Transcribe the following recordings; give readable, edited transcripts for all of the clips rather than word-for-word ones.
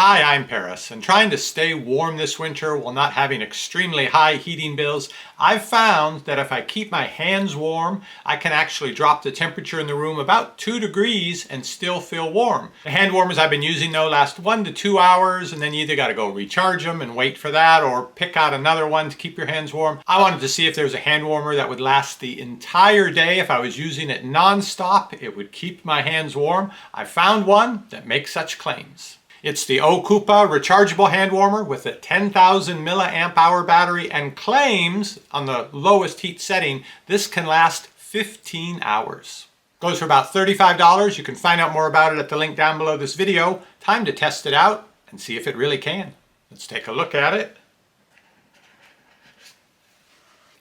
Hi, I'm Paris, and trying to stay warm this winter while not having extremely high heating bills, I've found that if I keep my hands warm, I can actually drop the temperature in the room about 2 degrees and still feel warm. The hand warmers I've been using though last 1 to 2 hours, and then you either got to go recharge them and wait for that or pick out another one to keep your hands warm. I wanted to see if there's a hand warmer that would last the entire day. If I was using it non-stop, it would keep my hands warm. I found one that makes such claims. It's the Ocoopa rechargeable hand warmer with a 10,000 milliamp hour battery and claims on the lowest heat setting this can last 15 hours. Goes for about $35. You can find out more about it at the link down below this video. Time to test it out and see if it really can. Let's take a look at it.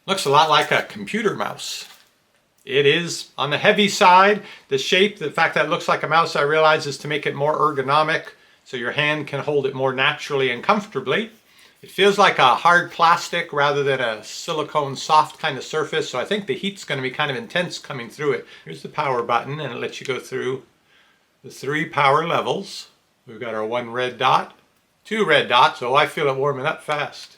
Looks a lot like a computer mouse. It is on the heavy side. The shape, the fact that it looks like a mouse, I realize is to make it more ergonomic, so your hand can hold it more naturally and comfortably. It feels like a hard plastic rather than a silicone soft kind of surface, so I think the heat's going to be kind of intense coming through it. Here's the power button, and it lets you go through the 3 power levels. We've got our 1 red dot, 2 red dots, oh I feel it warming up fast,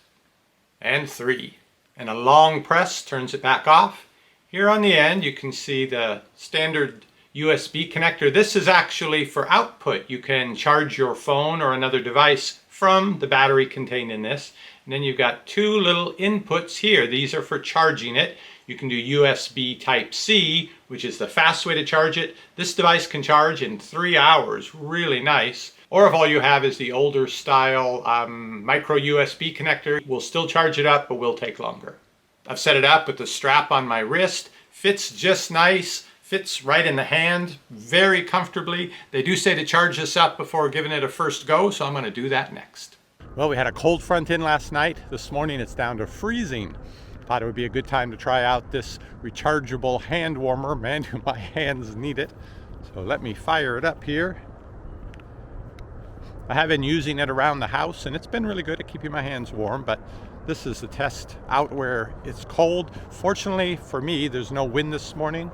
and 3. And a long press turns it back off. Here on the end you can see the standard USB connector. This is actually for output. You can charge your phone or another device from the battery contained in this. And then you've got 2 little inputs here. These are for charging it. You can do USB Type-C, which is the fast way to charge it. This device can charge in 3 hours. Really nice. Or if all you have is the older style micro USB connector, we'll still charge it up, but will take longer. I've set it up with the strap on my wrist. Fits just nice. Fits right in the hand very comfortably. They do say to charge this up before giving it a first go, so I'm going to do that next. Well, we had a cold front in last night. This morning it's down to freezing. Thought it would be a good time to try out this rechargeable hand warmer. Man, do my hands need it. So let me fire it up here. I have been using it around the house and it's been really good at keeping my hands warm, but this is the test out where it's cold. Fortunately for me, there's no wind this morning.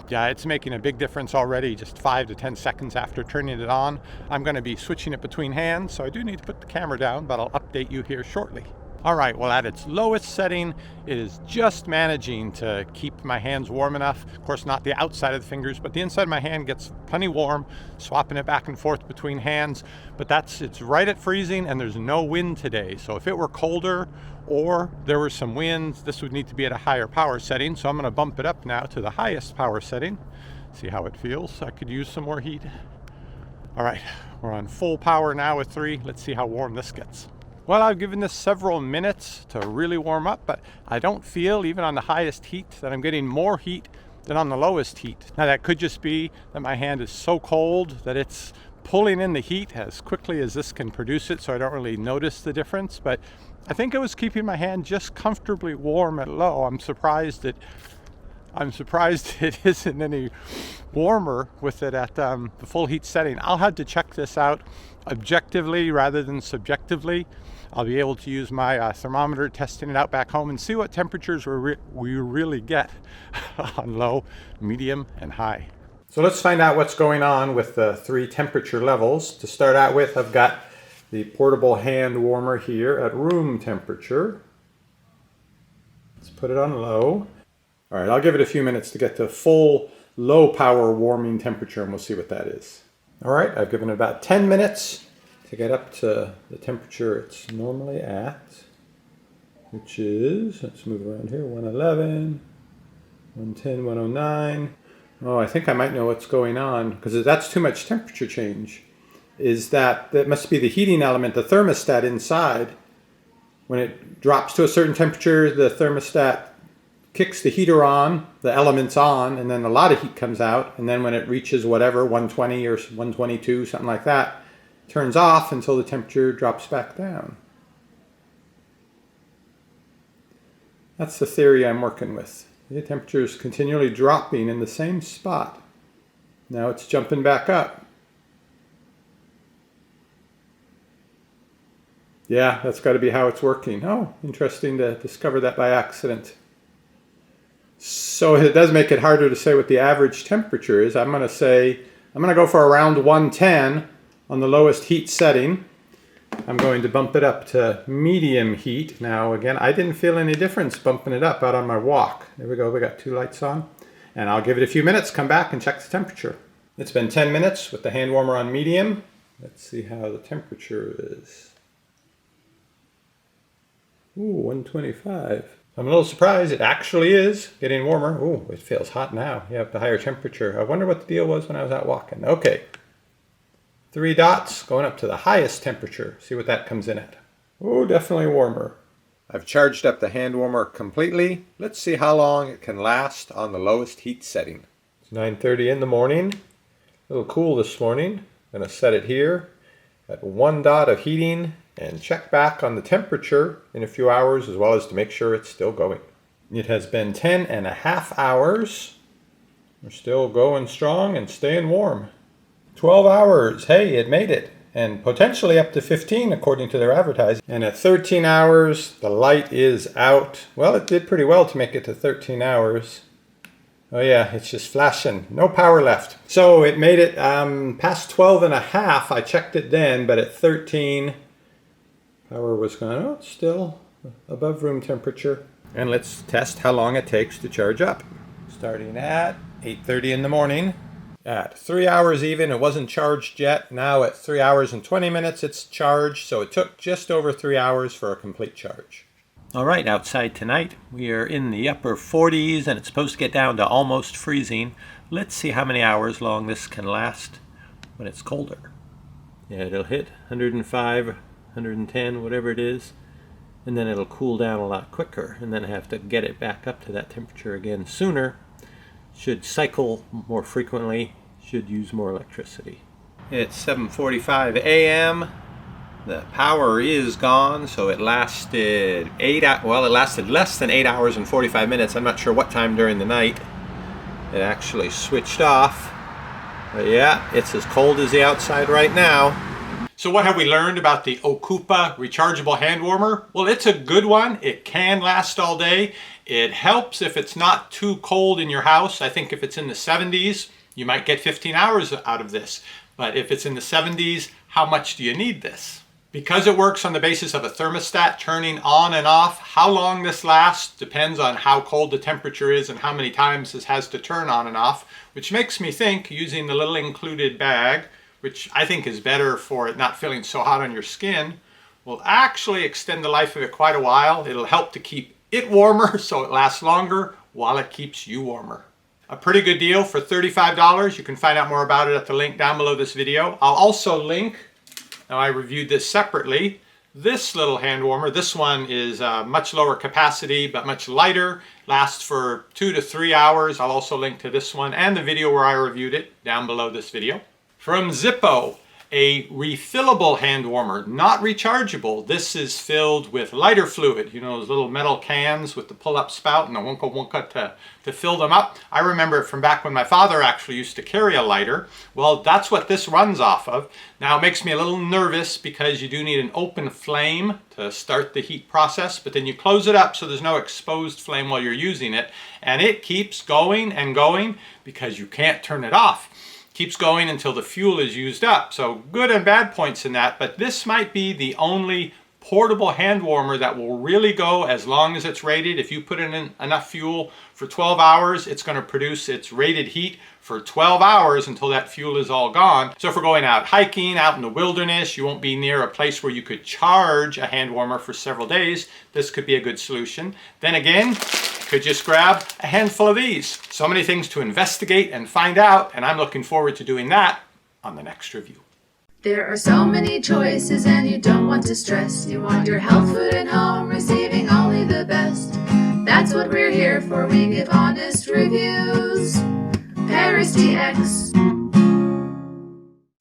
Yeah, it's making a big difference already, just 5 to 10 seconds after turning it on. I'm going to be switching it between hands, so I do need to put the camera down, but I'll update you here shortly. All right, well, at its lowest setting, it is just managing to keep my hands warm enough. Of course, not the outside of the fingers, but the inside of my hand gets plenty warm, swapping it back and forth between hands. But it's right at freezing, and there's no wind today. So if it were colder or there were some winds, this would need to be at a higher power setting. So I'm going to bump it up now to the highest power setting. See how it feels. I could use some more heat. All right, we're on full power now with 3. Let's see how warm this gets. Well, I've given this several minutes to really warm up, but I don't feel, even on the highest heat, that I'm getting more heat than on the lowest heat. Now, that could just be that my hand is so cold that it's pulling in the heat as quickly as this can produce it, so I don't really notice the difference. But I think it was keeping my hand just comfortably warm at low. I'm surprised it isn't any warmer with it at the full heat setting. I'll have to check this out objectively rather than subjectively. I'll be able to use my thermometer, testing it out back home, and see what temperatures we really get on low, medium, and high. So let's find out what's going on with the 3 temperature levels. To start out with, I've got the portable hand warmer here at room temperature. Let's put it on low. All right, I'll give it a few minutes to get to full low power warming temperature, and we'll see what that is. All right, I've given it about 10 minutes to get up to the temperature it's normally at, which is, let's move around here, 111, 110, 109. Oh, I think I might know what's going on, because that's too much temperature change. That must be the heating element, the thermostat inside. When it drops to a certain temperature, the thermostat kicks the heater on, the elements on, and then a lot of heat comes out. And then when it reaches whatever, 120 or 122, something like that, turns off until the temperature drops back down. That's the theory I'm working with. The temperature is continually dropping in the same spot. Now it's jumping back up. Yeah, that's got to be how it's working. Oh, interesting to discover that by accident. So it does make it harder to say what the average temperature is. I'm going to go for around 110 on the lowest heat setting. I'm going to bump it up to medium heat. Now again, I didn't feel any difference bumping it up out on my walk. There we go, we got 2 lights on. And I'll give it a few minutes, come back and check the temperature. It's been 10 minutes with the hand warmer on medium. Let's see how the temperature is. Ooh, 125. I'm a little surprised, it actually is getting warmer. Ooh, it feels hot now. You have the higher temperature. I wonder what the deal was when I was out walking. Okay. 3 dots going up to the highest temperature. See what that comes in at. Oh, definitely warmer. I've charged up the hand warmer completely. Let's see how long it can last on the lowest heat setting. It's 9:30 in the morning. A little cool this morning. I'm going to set it here at 1 dot of heating and check back on the temperature in a few hours, as well as to make sure it's still going. It has been 10.5 hours. We're still going strong and staying warm. 12 hours. Hey, it made it. And potentially up to 15 according to their advertising. And at 13 hours, the light is out. Well, it did pretty well to make it to 13 hours. Oh yeah, it's just flashing. No power left. So it made it past 12.5. I checked it then, but at 13, power was gone. Oh, it's still above room temperature. And let's test how long it takes to charge up. Starting at 8:30 in the morning. At 3 hours even, it wasn't charged yet. Now at 3 hours and 20 minutes, it's charged. So it took just over 3 hours for a complete charge. All right, outside tonight, we are in the upper 40s and it's supposed to get down to almost freezing. Let's see how many hours long this can last when it's colder. Yeah, it'll hit 105, 110, whatever it is, and then it'll cool down a lot quicker, and then I have to get it back up to that temperature again sooner. Should cycle more frequently, should use more electricity. It's 7:45 a.m. The power is gone, so it lasted it lasted less than 8 hours and 45 minutes. I'm not sure what time during the night it actually switched off. But yeah, it's as cold as the outside right now. So what have we learned about the Ocoopa rechargeable hand warmer? Well, it's a good one. It can last all day. It helps if it's not too cold in your house. I think if it's in the 70s, you might get 15 hours out of this. But if it's in the 70s, how much do you need this? Because it works on the basis of a thermostat turning on and off, how long this lasts depends on how cold the temperature is and how many times this has to turn on and off, which makes me think using the little included bag, which I think is better for it not feeling so hot on your skin, will actually extend the life of it quite a while. It'll help to keep it warmer so it lasts longer while it keeps you warmer. A pretty good deal for $35. You can find out more about it at the link down below this video. I'll also link, now I reviewed this separately, this little hand warmer. This one is much lower capacity but much lighter, lasts for 2 to 3 hours. I'll also link to this one and the video where I reviewed it down below this video. From Zippo, a refillable hand warmer, not rechargeable. This is filled with lighter fluid, you know, those little metal cans with the pull-up spout and the wonka wonka to fill them up. I remember it from back when my father actually used to carry a lighter. Well, that's what this runs off of. Now it makes me a little nervous because you do need an open flame to start the heat process, but then you close it up so there's no exposed flame while you're using it, and it keeps going and going because you can't turn it off. Keeps going until the fuel is used up. So good and bad points in that, but this might be the only portable hand warmer that will really go as long as it's rated. If you put in enough fuel for 12 hours, it's going to produce its rated heat for 12 hours until that fuel is all gone. So if we're going out hiking, out in the wilderness, you won't be near a place where you could charge a hand warmer for several days. This could be a good solution. Then again, could just grab a handful of these. So many things to investigate and find out, and I'm looking forward to doing that on the next review. There are so many choices and you don't want to stress. You want your health food at home, receiving only the best. That's what we're here for, we give honest reviews. parristx.